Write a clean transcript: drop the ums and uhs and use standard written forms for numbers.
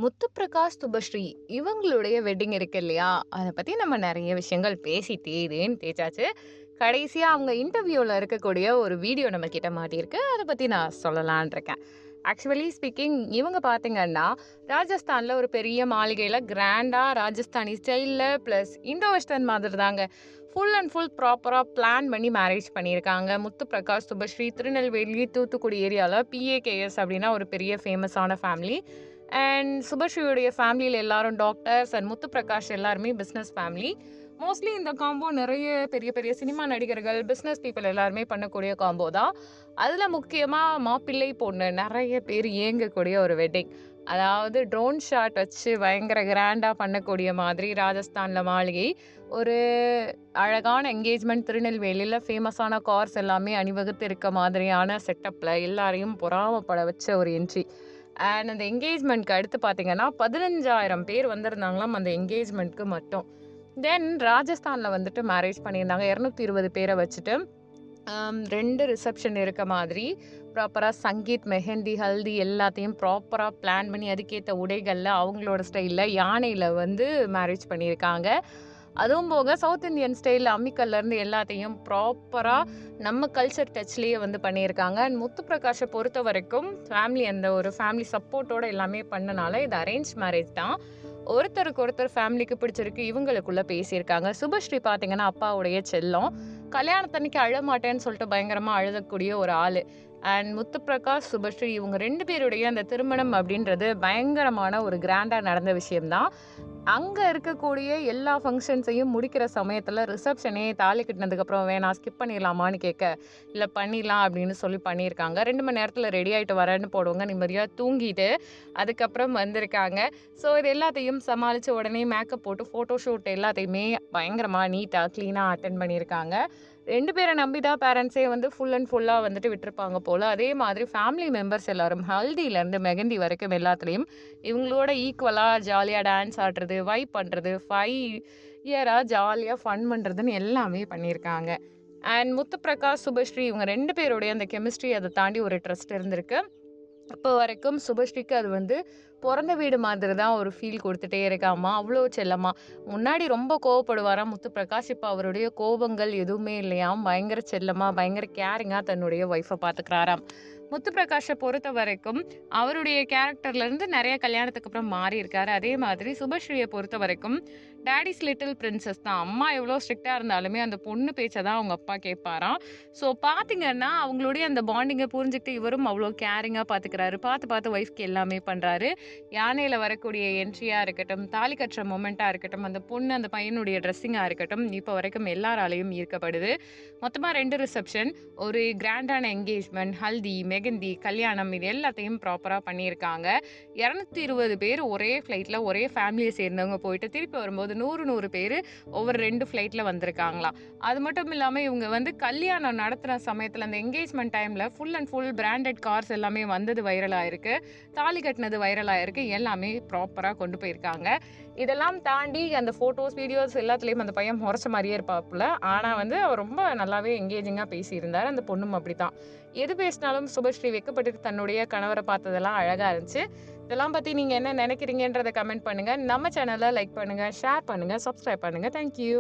முத்துப்பிரகாஷ், சுபஸ்ரீ இவங்களுடைய வெட்டிங் இருக்கு இல்லையா? அத பத்தி நம்ம நெறைய விஷயங்கள் பேசி தேய்ச்சாச்சு. கடைசியா அவங்க இன்டர்வியூல இருக்கக்கூடிய ஒரு வீடியோ நம்ம கிட்ட மாட்டியிருக்கு. அத பத்தி நான் சொல்லலான்னு இருக்கேன். ஆக்சுவலி ஸ்பீக்கிங் இவங்க பார்த்தீங்கன்னா, ராஜஸ்தான்ல ஒரு பெரிய மாளிகையில கிராண்டா ராஜஸ்தானி ஸ்டைல்ல பிளஸ் இந்தோ வெஸ்டர்ன் மாதிரி தாங்க. ஃபுல் அண்ட் ஃபுல் ப்ராப்பரா பிளான் பண்ணி மேரேஜ் பண்ணியிருக்காங்க. முத்துப்பிரகாஷ், சுபஸ்ரீ திருநெல்வேலி, தூத்துக்குடி ஏரியால பிஏகேஎஸ் அப்படின்னா ஒரு பெரிய ஃபேமஸான ஃபேமிலி. அண்ட் சுபஸ்ரீயுடைய ஃபேமிலியில் எல்லாரும் டாக்டர்ஸ் அண்ட் முத்துப்பிரகாஷ் எல்லாருமே பிஸ்னஸ் ஃபேமிலி. மோஸ்ட்லி இந்த காம்போ நிறைய பெரிய பெரிய சினிமா நடிகர்கள், பிஸ்னஸ் பீப்புள் எல்லாருமே பண்ணக்கூடிய காம்போ தான். அதில் முக்கியமாக மாப்பிள்ளை பொண்ணு நிறைய பேர் ஏங்கக்கூடிய ஒரு வெட்டிங். அதாவது ட்ரோன் ஷாட் வச்சு பயங்கர கிராண்டாக பண்ணக்கூடிய மாதிரி ராஜஸ்தானில் மாளிகை. ஒரு அழகான என்கேஜ்மெண்ட் திருநெல்வேலியில் ஃபேமஸான கார்ஸ் எல்லாமே அணிவகுத்து இருக்க மாதிரியான செட்டப்பில் எல்லாரையும் பொறாமப்பட வச்ச ஒரு என்ட்ரி. அண்ட் அந்த என்கேஜ்மெண்ட்க்கு அடுத்து பார்த்தீங்கன்னா 15,000 பேர் வந்திருந்தாங்களாம் அந்த என்கேஜ்மெண்ட்க்கு மட்டும். தென் ராஜஸ்தானில் வந்துட்டு மேரேஜ் பண்ணியிருந்தாங்க 220 பேரை வச்சுட்டு. 2 ரிசப்ஷன் இருக்க மாதிரி ப்ராப்பராக சங்கீத், மெஹந்தி, ஹல்தி எல்லாத்தையும் ப்ராப்பராக பிளான் பண்ணி அதுக்கேற்ற உடைகளில் அவங்களோட ஸ்டைலில் யானையில் வந்து மேரேஜ் பண்ணியிருக்காங்க. அதுவும் போக சவுத் இந்தியன் ஸ்டைலில் அம்மிக்கல்லேருந்து எல்லாத்தையும் ப்ராப்பராக நம்ம கல்ச்சர் டச்லேயே வந்து பண்ணியிருக்காங்க. அண்ட் முத்துப்பிரகாஷை பொறுத்த வரைக்கும் ஃபேமிலி அந்த ஒரு ஃபேமிலி சப்போர்ட்டோடு எல்லாமே பண்ணனால இது அரேஞ்ச் மேரேஜ் தான். ஒருத்தருக்கு ஒருத்தர் ஃபேமிலிக்கு பிடிச்சிருக்கு, இவங்களுக்குள்ளே பேசியிருக்காங்க. சுபஸ்ரீ பார்த்தீங்கன்னா அப்பாவுடைய செல்லம். கல்யாணத்தன்னைக்கு அழமாட்டேன்னு சொல்லிட்டு பயங்கரமாக அழுதக்கூடிய ஒரு ஆள். அண்ட் முத்துப்பிரகாஷ், சுபஸ்ரீ இவங்க 2 பேருடைய அந்த திருமணம் அப்படின்றது பயங்கரமான ஒரு கிராண்டாக நடந்த விஷயம்தான். அங்கே இருக்கக்கூடிய எல்லா ஃபங்க்ஷன்ஸையும் முடிக்கிற சமயத்தில் ரிசப்ஷனே தாலி கட்டினதுக்கப்புறம் வேணாம் ஸ்கிப் பண்ணிடலாமான்னு கேட்க, இல்லை பண்ணிடலாம் அப்படின்னு சொல்லி பண்ணியிருக்காங்க. 2 மணி நேரத்தில் ரெடி ஆகிட்டு வரேன்னு போடுவாங்க, நிம்மதியாக தூங்கிட்டு அதுக்கப்புறம் வந்திருக்காங்க. ஸோ இது எல்லாத்தையும் சமாளித்து உடனே மேக்கப் போட்டு ஃபோட்டோ ஷூட் எல்லாத்தையுமே பயங்கரமாக நீட்டாக க்ளீனாக அட்டென்ட் பண்ணியிருக்காங்க. 2 பேரை நம்பி தான் பேரண்ட்ஸே வந்து ஃபுல் அண்ட் ஃபுல்லாக வந்துட்டு விட்டுருப்பாங்க போல். அதே மாதிரி ஃபேமிலி மெம்பர்ஸ் எல்லாரும் ஹல்தியிலேருந்து மெஹந்தி வரைக்கும் எல்லாத்துலேயும் இவங்களோட ஈக்குவலாக ஜாலியாக டான்ஸ் ஆடுறது, வைப் பண்ணுறது, 5 இயராக ஜாலியாக ஃபன் பண்ணுறதுன்னு எல்லாமே பண்ணியிருக்காங்க. அண்ட் முத்துப்பிரகாஷ், சுபஸ்ரீ இவங்க 2 பேருடைய அந்த கெமிஸ்ட்ரி அதை தாண்டி ஒரு ட்ரஸ்ட் இருந்திருக்கு. இப்போ வரைக்கும் சுபஸ்ரீக்கு அது வந்து பிறந்த வீடு மாதிரி தான் ஒரு ஃபீல் கொடுத்துட்டே இருக்காமா, அவ்வளோ செல்லமா. முன்னாடி ரொம்ப கோவப்படுவாராம் முத்துப்பிரகாஷ், இப்போ அவருடைய கோபங்கள் எதுவுமே இல்லையாம். பயங்கர செல்லமா பயங்கர கேரிங்காக தன்னுடைய ஒய்ஃபை பார்த்துக்கிறாராம். முத்துப்பிரகாஷை பொறுத்த வரைக்கும் அவருடைய கேரக்டர்லேருந்து நிறைய கல்யாணத்துக்கு அப்புறம் மாறி இருக்காரு. அதே மாதிரி சுபஸ்ரீயை பொறுத்த வரைக்கும் டேடிஸ் லிட்டில் பிரின்சஸ் தான். அம்மா எவ்வளோ ஸ்ட்ரிக்டாக இருந்தாலுமே அந்த பொண்ணு பேச்சை தான் அவங்க அப்பா கேட்பாராம். ஸோ பார்த்தீங்கன்னா அவங்களுடைய அந்த பாண்டிங்கை புரிஞ்சுக்கிட்டு இவரும் அவ்வளோ கேரிங்காக பார்த்துக்கிறாரு. பார்த்து ஒய்ஃப்க்கு எல்லாமே பண்ணுறாரு. யானையில் வரக்கூடிய என்ட்ரியாக இருக்கட்டும், தாலி கட்டுற மொமெண்ட்டாக இருக்கட்டும், அந்த பொண்ணு அந்த பையனுடைய ட்ரெஸ்ஸிங்காக இருக்கட்டும், இப்போ வரைக்கும் எல்லாராலையும் ஈர்க்கப்படுது. மொத்தமாக 2 ரிசப்ஷன், ஒரு கிராண்டான என்கேஜ்மெண்ட், ஹல்தி, மெஹந்தி, கல்யாணம் இது எல்லாத்தையும் ப்ராப்பராக பண்ணியிருக்காங்க. 220 பேர் ஒரே ஃப்ளைட்டில் ஒரே ஃபேமிலியை சேர்ந்தவங்க போயிட்டு திருப்பி வரும்போது 100 பேர் ஒவ்வொரு 2 ஃப்ளைட்டில் வந்திருக்காங்களாம். அது மட்டும் இல்லாமல் இவங்க வந்து கல்யாணம் நடத்துகிற சமயத்தில் அந்த என்கேஜ்மெண்ட் டைமில் full and full branded cars எல்லாமே வந்தது வைரலாக இருக்குது. தாலி கட்டினது வைரலாக இருக்குது. எல்லாமே ப்ராப்பராக கொண்டு போயிருக்காங்க. இதெல்லாம் தாண்டி அந்த ஃபோட்டோஸ், வீடியோஸ் எல்லாத்துலேயும் அந்த பையன் முறைச்ச மாதிரியே இருப்பாப்புல. ஆனால் வந்து அவர் ரொம்ப நல்லாவே என்கேஜிங்காக பேசியிருந்தார். அந்த பொண்ணும் அப்படி தான். எது பேசினாலும் சுபஸ்ரீ வெக்கப்பட்டு தன்னுடைய கணவரை பார்த்ததெல்லாம் அழகாக இருந்துச்சு. இதெல்லாம் பற்றி நீங்கள் என்ன நினைக்கிறீங்கன்றதை கமெண்ட் பண்ணுங்கள். நம்ம சேனலை லைக் பண்ணுங்கள், ஷேர் பண்ணுங்கள், சப்ஸ்கிரைப் பண்ணுங்கள். தேங்க்யூ.